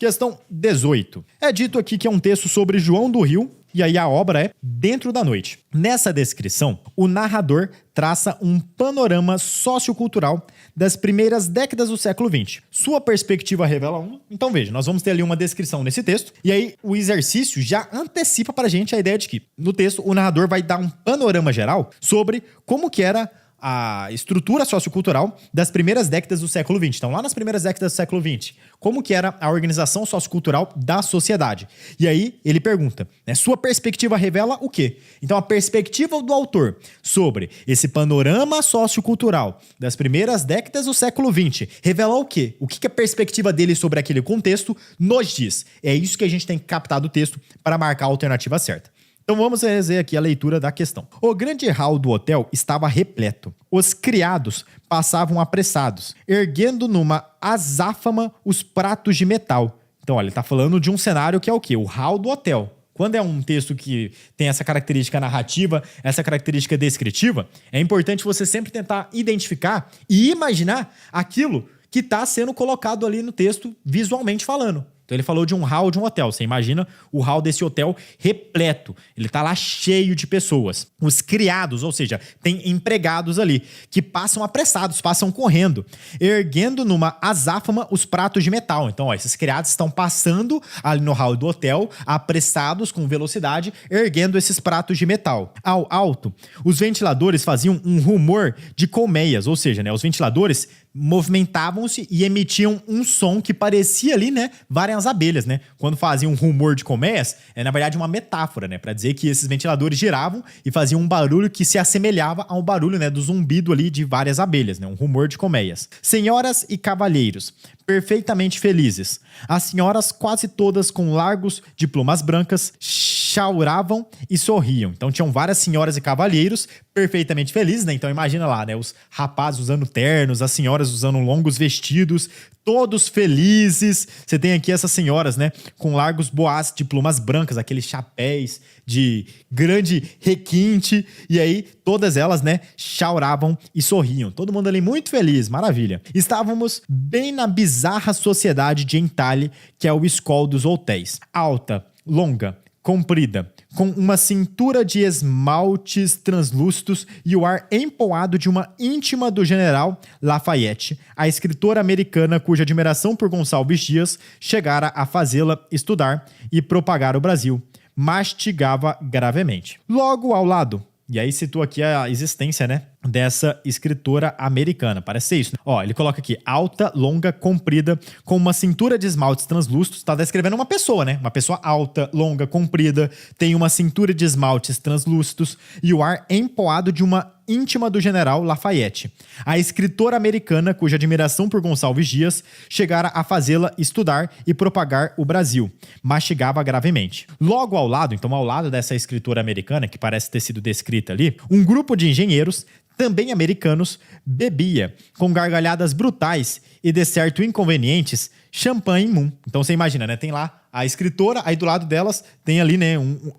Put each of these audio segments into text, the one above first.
Questão 18. É dito aqui que é um texto sobre João do Rio, e aí a obra é Dentro da Noite. Nessa descrição, o narrador traça um panorama sociocultural das primeiras décadas do século XX. Sua perspectiva revela uma. Então veja, nós vamos ter ali uma descrição nesse texto, e aí o exercício já antecipa pra gente a ideia de que, no texto, o narrador vai dar um panorama geral sobre como que era a estrutura sociocultural das primeiras décadas do século XX. Então, lá nas primeiras décadas do século XX, como que era a organização sociocultural da sociedade? E aí, ele pergunta, né, sua perspectiva revela o quê? Então, a perspectiva do autor sobre esse panorama sociocultural das primeiras décadas do século XX revela o quê? O que a perspectiva dele sobre aquele contexto nos diz? É isso que a gente tem que captar do texto para marcar a alternativa certa. Então vamos fazer aqui a leitura da questão. O grande hall do hotel estava repleto. Os criados passavam apressados, erguendo numa azáfama os pratos de metal. Então, olha, ele está falando de um cenário que é o quê? O hall do hotel. Quando é um texto que tem essa característica narrativa, essa característica descritiva, é importante você sempre tentar identificar e imaginar aquilo que está sendo colocado ali no texto visualmente falando. Então ele falou de um hall de um hotel. Você imagina o hall desse hotel repleto. Ele tá lá cheio de pessoas. Os criados, ou seja, tem empregados ali que passam apressados, passam correndo, erguendo numa azáfama os pratos de metal. Então, ó, esses criados estão passando ali no hall do hotel, apressados com velocidade, erguendo esses pratos de metal. Ao alto, os ventiladores faziam um rumor de colmeias, ou seja, né, os ventiladores movimentavam-se e emitiam um som que parecia ali, né, várias abelhas, né? Quando faziam um rumor de colmeias, é na verdade uma metáfora, né, para dizer que esses ventiladores giravam e faziam um barulho que se assemelhava ao barulho, né, do zumbido ali de várias abelhas, né, um rumor de colmeias. Senhoras e cavalheiros, perfeitamente felizes. As senhoras quase todas com largos de plumas brancas chauravam e sorriam. Então tinham várias senhoras e cavalheiros perfeitamente felizes, né? Então imagina lá, né, os rapazes usando ternos, as senhoras usando longos vestidos, todos felizes. Você tem aqui essas senhoras, né, com largos boás de plumas brancas, aqueles chapéus de grande requinte, e aí todas elas, né, chauravam e sorriam. Todo mundo ali muito feliz, maravilha. Estávamos bem na bizarra sociedade de Entalhe, que é o escol dos hotéis. Alta, longa, comprida, com uma cintura de esmaltes translúcidos e o ar empoado de uma íntima do general Lafayette, a escritora americana cuja admiração por Gonçalves Dias chegara a fazê-la estudar e propagar o Brasil, mastigava gravemente. Logo ao lado, e aí citou aqui a existência, né, dessa escritora americana. Parece ser isso. Ó, ele coloca aqui, alta, longa, comprida, com uma cintura de esmaltes translúcidos. Tá descrevendo uma pessoa, né? Uma pessoa alta, longa, comprida, tem uma cintura de esmaltes translúcidos e o ar empoado de uma íntima do general Lafayette. A escritora americana, cuja admiração por Gonçalves Dias chegara a fazê-la estudar e propagar o Brasil, mastigava gravemente. Logo ao lado, então ao lado dessa escritora americana, que parece ter sido descrita ali, um grupo de engenheiros, também americanos, bebia, com gargalhadas brutais e, de certo inconvenientes, champanhe Moon. Então você imagina, né? Tem lá a escritora, aí do lado delas tem ali, né?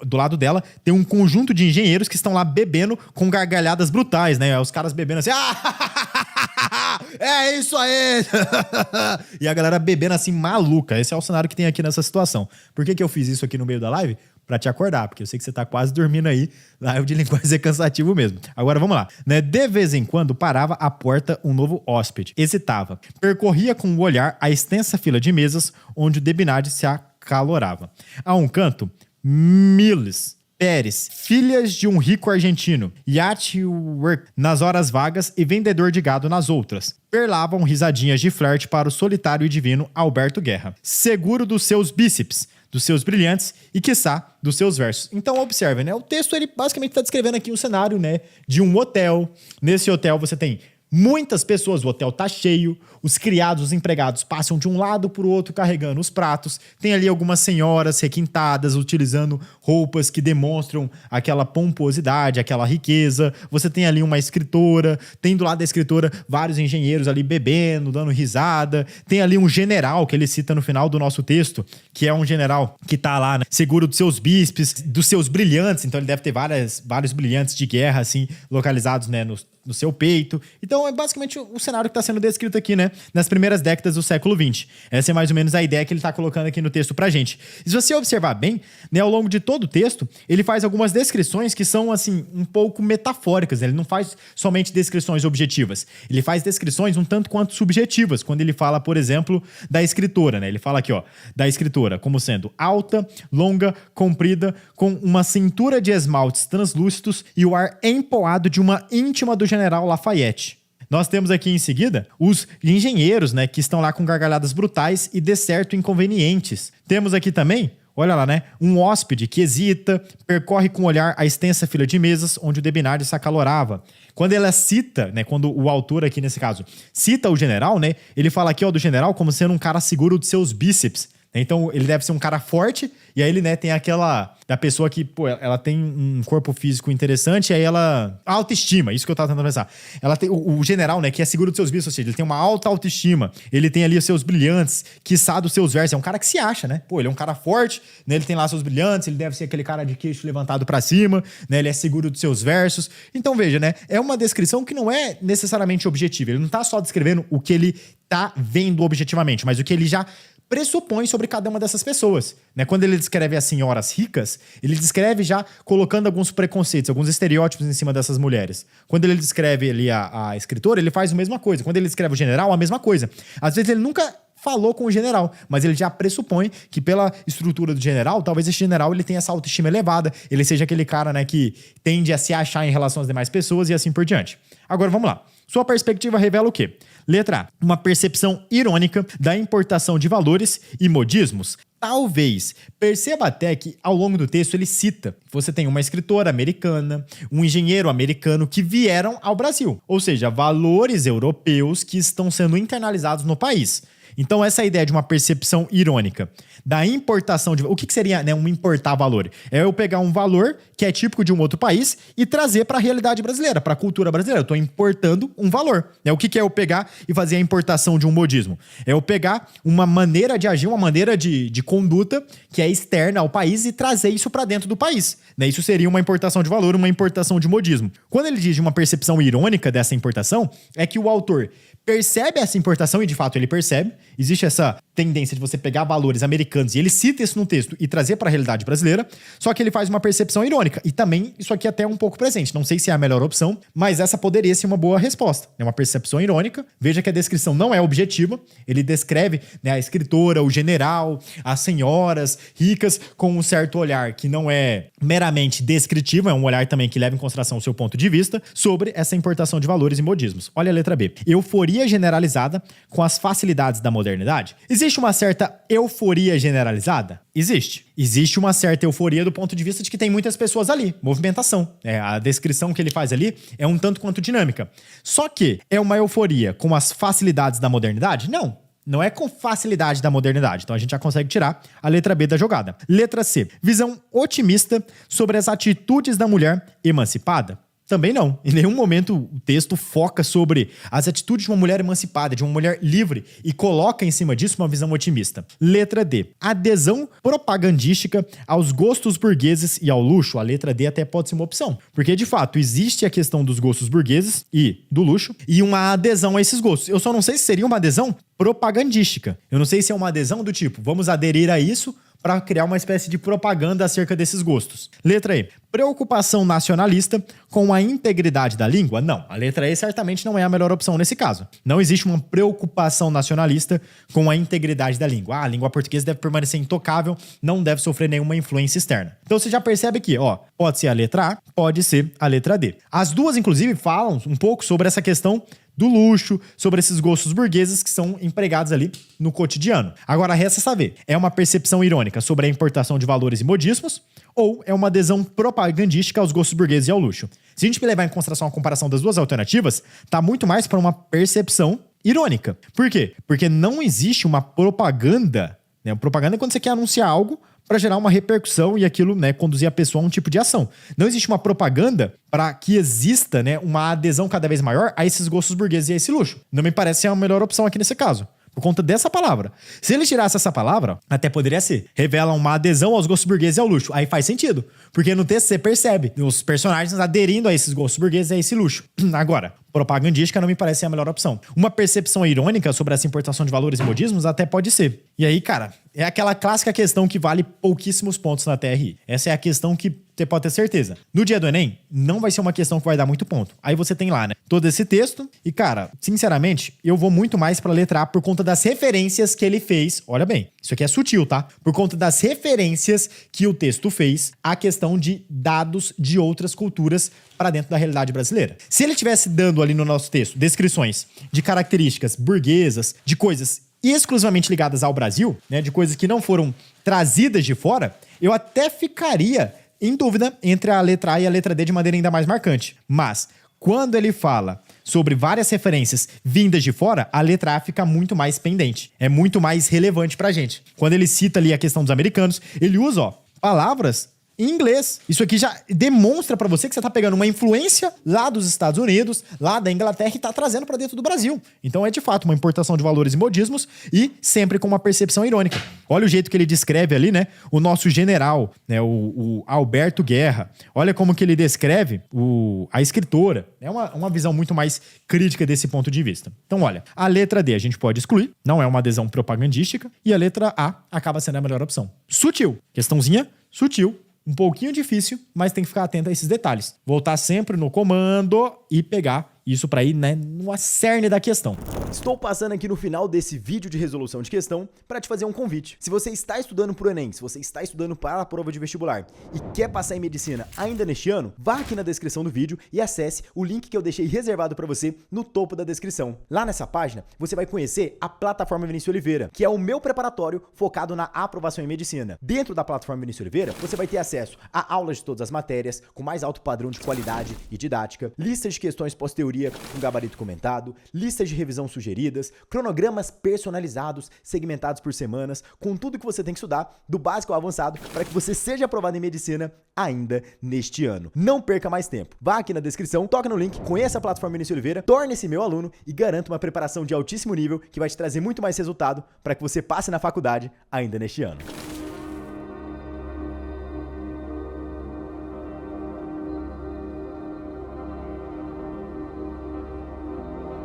Do lado dela tem um conjunto de engenheiros que estão lá bebendo com gargalhadas brutais, né? Os caras bebendo assim, é isso aí! E a galera bebendo assim, maluca. Esse é o cenário que tem aqui nessa situação. Por que eu fiz isso aqui no meio da live? Pra te acordar, porque eu sei que você tá quase dormindo aí. Live de linguagem é cansativo mesmo. Agora vamos lá, né? De vez em quando parava à porta um novo hóspede. Hesitava. Percorria com o olhar a extensa fila de mesas onde o debinade se acalorava. A um canto, Miles, Pérez, filhas de um rico argentino, yacht work nas horas vagas e vendedor de gado nas outras. Perlavam risadinhas de flerte para o solitário e divino Alberto Guerra, seguro dos seus bíceps, dos seus brilhantes e, quiçá, dos seus versos. Então, observe, né? O texto, ele basicamente está descrevendo aqui um cenário, né, de um hotel. Nesse hotel você tem muitas pessoas, o hotel tá cheio, os criados, os empregados passam de um lado pro outro carregando os pratos, tem ali algumas senhoras requintadas utilizando roupas que demonstram aquela pomposidade, aquela riqueza, você tem ali uma escritora, tem do lado da escritora vários engenheiros ali bebendo, dando risada, tem ali um general que ele cita no final do nosso texto, que é um general que tá lá, né, seguro dos seus bíceps, dos seus brilhantes, então ele deve ter vários brilhantes de guerra assim, localizados, né, no seu peito. Então é basicamente o cenário que está sendo descrito aqui, né? nas primeiras décadas do século XX. Essa é mais ou menos a ideia que ele está colocando aqui no texto pra gente. E se você observar bem, né, ao longo de todo o texto, ele faz algumas descrições que são, assim, um pouco metafóricas. Ele não faz somente descrições objetivas. Ele faz descrições um tanto quanto subjetivas, quando ele fala, por exemplo, da escritora, né? Ele fala aqui, ó, da escritora como sendo alta, longa, comprida, com uma cintura de esmaltes translúcidos e o ar empoado de uma íntima do general Lafayette. Nós temos aqui em seguida os engenheiros, né, que estão lá com gargalhadas brutais e de certo inconvenientes. Temos aqui também, olha lá, né, um hóspede que hesita, percorre com o olhar a extensa fila de mesas onde o debinardo se acalorava. Quando ela cita, né, quando o autor aqui nesse caso cita o general, né, ele fala aqui, ó, do general como sendo um cara seguro de seus bíceps. Então, ele deve ser um cara forte, e aí ele, né, tem aquela... da pessoa que, pô, ela tem um corpo físico interessante, e aí ela... A autoestima, isso que eu tava tentando pensar. Ela tem o general, né, que é seguro dos seus bíceps, ou seja, ele tem uma alta autoestima, ele tem ali os seus brilhantes, quiçá dos seus versos. É um cara que se acha, né? Pô, ele é um cara forte, né, ele tem lá seus brilhantes, ele deve ser aquele cara de queixo levantado pra cima, né, ele é seguro dos seus versos. Então, veja, né, é uma descrição que não é necessariamente objetiva. Ele não tá só descrevendo o que ele tá vendo objetivamente, mas o que ele já pressupõe sobre cada uma dessas pessoas, né? Quando ele descreve as senhoras ricas, ele descreve já colocando alguns preconceitos, alguns estereótipos em cima dessas mulheres. Quando ele descreve ali a escritora, ele faz a mesma coisa. Quando ele descreve o general, a mesma coisa. Às vezes ele nunca falou com o general, mas ele já pressupõe que pela estrutura do general, talvez esse general ele tenha essa autoestima elevada, ele seja aquele cara, né, que tende a se achar em relação às demais pessoas e assim por diante. Agora vamos lá. Sua perspectiva revela o quê? Letra A. Uma percepção irônica da importação de valores e modismos. Talvez. Perceba até que, ao longo do texto, ele cita. Você tem uma escritora americana, um engenheiro americano que vieram ao Brasil. Ou seja, valores europeus que estão sendo internalizados no país. Então, essa ideia de uma percepção irônica da importação de... O que seria, né, um importar valor? É eu pegar um valor que é típico de um outro país e trazer para a realidade brasileira, para a cultura brasileira. Eu estou importando um valor. O que é eu pegar e fazer a importação de um modismo? É eu pegar uma maneira de agir, uma maneira de conduta que é externa ao país e trazer isso para dentro do país. Isso seria uma importação de valor, uma importação de modismo. Quando ele diz de uma percepção irônica dessa importação, é que o autor percebe essa importação, e de fato ele percebe, existe essa tendência de você pegar valores americanos, e ele cita isso no texto e trazer para a realidade brasileira, só que ele faz uma percepção irônica, e também isso aqui é até um pouco presente, não sei se é a melhor opção, mas essa poderia ser uma boa resposta, é uma percepção irônica. Veja que a descrição não é objetiva, ele descreve, né, a escritora, o general, as senhoras ricas com um certo olhar que não é meramente descritivo, é um olhar também que leva em consideração o seu ponto de vista sobre essa importação de valores e modismos. Olha a letra B. Euforia generalizada com as facilidades da modernidade. Existe uma certa euforia generalizada? Existe. Existe uma certa euforia do ponto de vista de que tem muitas pessoas ali. Movimentação. A descrição que ele faz ali é um tanto quanto dinâmica. Só que é uma euforia com as facilidades da modernidade? Não. Não é com facilidade da modernidade. Então a gente já consegue tirar a letra B da jogada. Letra C. Visão otimista sobre as atitudes da mulher emancipada? Também não. Em nenhum momento o texto foca sobre as atitudes de uma mulher emancipada, de uma mulher livre, e coloca em cima disso uma visão otimista. Letra D. Adesão propagandística aos gostos burgueses e ao luxo. A letra D até pode ser uma opção. Porque, de fato, existe a questão dos gostos burgueses e do luxo, e uma adesão a esses gostos. Eu só não sei se seria uma adesão propagandística. Eu não sei se é uma adesão do tipo, vamos aderir a isso para criar uma espécie de propaganda acerca desses gostos. Letra E. Preocupação nacionalista com a integridade da língua? Não, a letra E certamente não é a melhor opção nesse caso. Não existe uma preocupação nacionalista com a integridade da língua. A língua portuguesa deve permanecer intocável, não deve sofrer nenhuma influência externa. Então você já percebe aqui, ó, pode ser a letra A, pode ser a letra D. As duas, inclusive, falam um pouco sobre essa questão do luxo, sobre esses gostos burgueses que são empregados ali no cotidiano. Agora, resta saber, é uma percepção irônica sobre a importação de valores e modismos ou é uma adesão propagandística aos gostos burgueses e ao luxo? Se a gente levar em consideração a comparação das duas alternativas, tá muito mais para uma percepção irônica. Por quê? Porque não existe uma propaganda, né? Propaganda é quando você quer anunciar algo para gerar uma repercussão e aquilo, né, conduzir a pessoa a um tipo de ação. Não existe uma propaganda para que exista, né, uma adesão cada vez maior a esses gostos burgueses e a esse luxo. Não me parece ser a melhor opção aqui nesse caso. por conta dessa palavra. Se ele tirasse essa palavra, até poderia ser. Revela uma adesão aos gostos burgueses e ao luxo. Aí faz sentido. Porque no texto você percebe os personagens aderindo a esses gostos burgueses e a esse luxo. Agora, propagandística não me parece ser a melhor opção. Uma percepção irônica sobre essa importação de valores e modismos até pode ser. E aí, cara, é aquela clássica questão que vale pouquíssimos pontos na TRI. Essa é a questão que você pode ter certeza. No dia do Enem, não vai ser uma questão que vai dar muito ponto. Aí você tem lá, né, todo esse texto. E, cara, sinceramente, eu vou muito mais pra letra A por conta das referências que ele fez. Olha bem, isso aqui é sutil, tá? Por conta das referências que o texto fez à questão de dados de outras culturas para dentro da realidade brasileira. Se ele estivesse dando ali no nosso texto descrições de características burguesas, de coisas exclusivamente ligadas ao Brasil, né, de coisas que não foram trazidas de fora, eu até ficaria em dúvida entre a letra A e a letra D de maneira ainda mais marcante. Mas, quando ele fala sobre várias referências vindas de fora, a letra A fica muito mais pendente. É muito mais relevante pra gente. Quando ele cita ali a questão dos americanos, ele usa, ó, palavras em inglês. Isso aqui já demonstra pra você que você tá pegando uma influência lá dos Estados Unidos, lá da Inglaterra e tá trazendo pra dentro do Brasil. Então é de fato uma importação de valores e modismos e sempre com uma percepção irônica. Olha o jeito que ele descreve ali, né? O nosso general, né? O Alberto Guerra. Olha como que ele descreve a escritora. É uma visão muito mais crítica desse ponto de vista. Então, olha, a letra D a gente pode excluir, não é uma adesão propagandística, e a letra A acaba sendo a melhor opção. Sutil. Questãozinha sutil. Um pouquinho difícil, mas tem que ficar atento a esses detalhes. Voltar sempre no comando e pegar isso para ir, né, no cerne da questão. Estou passando aqui no final desse vídeo de resolução de questão para te fazer um convite. Se você está estudando para o Enem, se você está estudando para a prova de vestibular e quer passar em medicina ainda neste ano, vá aqui na descrição do vídeo e acesse o link que eu deixei reservado para você no topo da descrição. Lá nessa página, você vai conhecer a plataforma Vinícius Oliveira, que é o meu preparatório focado na aprovação em medicina. Dentro da plataforma Vinícius Oliveira, você vai ter acesso a aulas de todas as matérias, com mais alto padrão de qualidade e didática, listas de questões pós-teoria com gabarito comentado, listas de revisão sugeridas, cronogramas personalizados, segmentados por semanas, com tudo que você tem que estudar, do básico ao avançado, para que você seja aprovado em medicina ainda neste ano. Não perca mais tempo. Vá aqui na descrição, toca no link, conheça a plataforma Vinícius Oliveira, torne-se meu aluno e garanta uma preparação de altíssimo nível que vai te trazer muito mais resultado para que você passe na faculdade ainda neste ano.